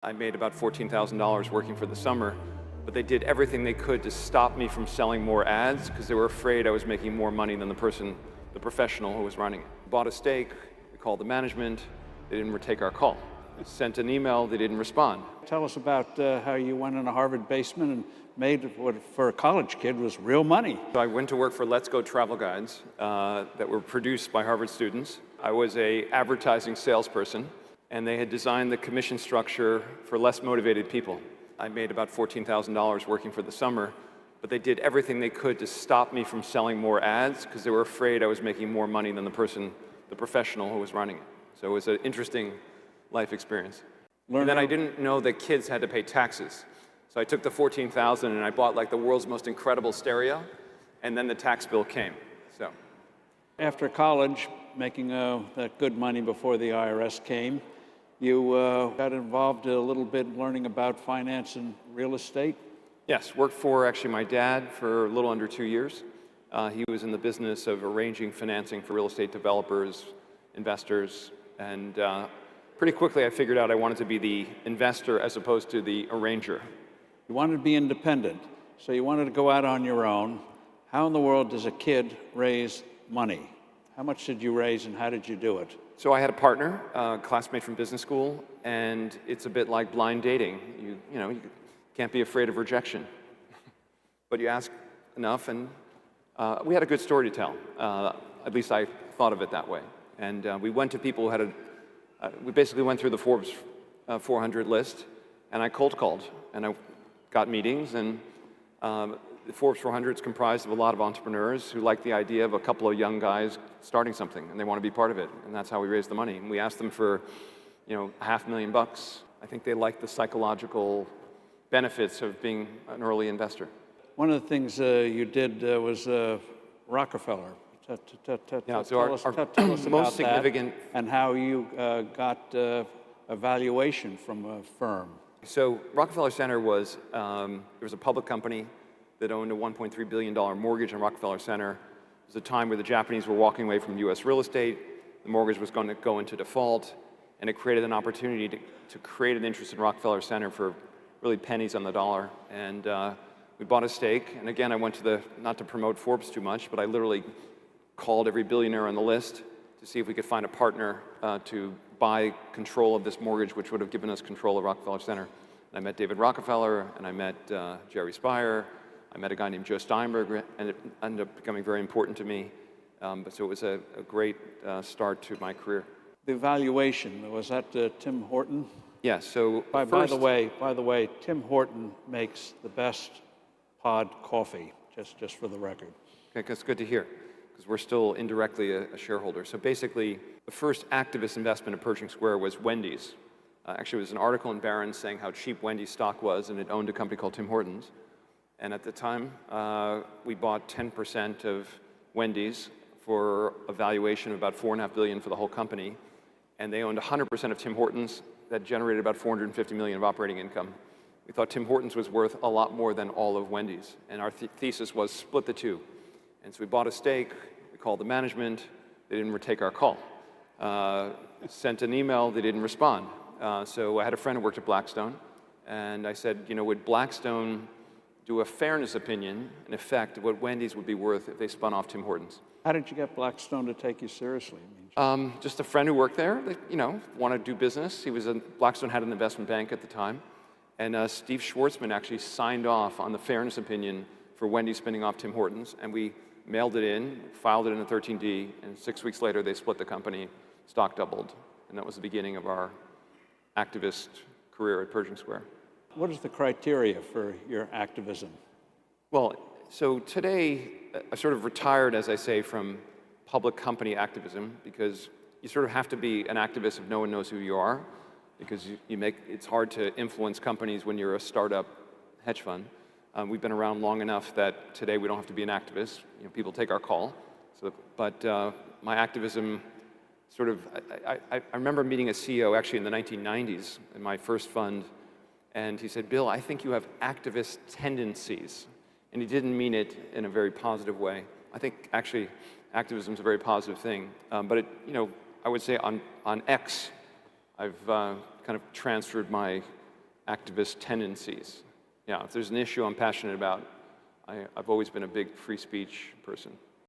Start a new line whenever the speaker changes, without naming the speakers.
I made about $14,000 working for the summer, but they did everything they could to stop me from selling more ads because they were afraid I was making more money than the professional who was running it. Bought a steak, we called the management, they didn't take our call. Sent an email, they didn't respond.
Tell us about how you went in a Harvard basement and made what for a college kid was real money.
So I went to work for Let's Go travel guides that were produced by Harvard students. I was an advertising salesperson, and they had designed the commission structure for less motivated people. I made about $14,000 working for the summer, but they did everything they could to stop me from selling more ads because they were afraid I was making more money than the professional who was running it. So it was an interesting life experience. And then I didn't know that kids had to pay taxes. So I took the $14,000 and I bought like the world's most incredible stereo, and then the tax bill came. So
after college, making that good money before the IRS came, you got involved a little bit learning about finance and real estate?
Yes, worked for actually my dad for a little under 2 years. He was in the business of arranging financing for real estate developers, investors, and pretty quickly I figured out I wanted to be the investor as opposed to the arranger.
You wanted to be independent, so you wanted to go out on your own. How in the world does a kid raise money? How much did you raise and how did you do it?
So I had a partner, a classmate from business school, and it's a bit like blind dating. You can't be afraid of rejection. But you ask enough, and we had a good story to tell. At least I thought of it that way. And we went to people who had we basically went through the Forbes 400 list, and I cold called, and I got meetings, and the Forbes 400 is comprised of a lot of entrepreneurs who like the idea of a couple of young guys starting something, and they want to be part of it, and that's how we raised the money. And we asked them for, $500,000. I think they liked the psychological benefits of being an early investor.
One of the things you did was Rockefeller.
Yeah, so
tell us
most
about
significant
that and how you got a valuation from a firm.
So Rockefeller Center was it was a public company that owned a $1.3 billion mortgage in Rockefeller Center. It was a time where the Japanese were walking away from U.S. real estate. The mortgage was going to go into default, and it created an opportunity to create an interest in Rockefeller Center for really pennies on the dollar. And we bought a stake. And again, I went to not to promote Forbes too much, but I literally called every billionaire on the list to see if we could find a partner to buy control of this mortgage, which would have given us control of Rockefeller Center. And I met David Rockefeller, and I met Jerry Speical. I met a guy named Joe Steinberg, and it ended up becoming very important to me. So it was a great start to my career.
The valuation, was that Tim Horton?
Yes. So
by the way, Tim Horton makes the best pod coffee, just for the record.
Okay, that's good to hear, because we're still indirectly a shareholder. So basically, the first activist investment at Pershing Square was Wendy's. Actually, it was an article in Barron's saying how cheap Wendy's stock was, and it owned a company called Tim Hortons. And at the time, we bought 10% of Wendy's for a valuation of about $4.5 billion for the whole company. And they owned 100% of Tim Hortons. That generated about $450 million of operating income. We thought Tim Hortons was worth a lot more than all of Wendy's. And our thesis was split the two. And so we bought a stake, we called the management, they didn't take our call. Sent an email, they didn't respond. So I had a friend who worked at Blackstone, and I said, would Blackstone do a fairness opinion, in effect, of what Wendy's would be worth if they spun off Tim Hortons?
How did you get Blackstone to take you seriously?
Just a friend who worked there, that, wanted to do business. Blackstone had an investment bank at the time, and Steve Schwartzman actually signed off on the fairness opinion for Wendy's spinning off Tim Hortons, and we mailed it in, filed it in a 13D, and 6 weeks later they split the company, stock doubled, and that was the beginning of our activist career at Pershing Square.
What is the criteria for your activism?
Well, so today I sort of retired, as I say, from public company activism, because you sort of have to be an activist if no one knows who you are, because it's hard to influence companies when you're a startup hedge fund. We've been around long enough that today we don't have to be an activist. People take our call. But my activism sort of, I remember meeting a CEO actually in the 1990s in my first fund, and he said, "Bill, I think you have activist tendencies." And he didn't mean it in a very positive way. I think actually activism is a very positive thing. But I would say on X, I've kind of transferred my activist tendencies. Yeah, if there's an issue I'm passionate about, I've always been a big free speech person.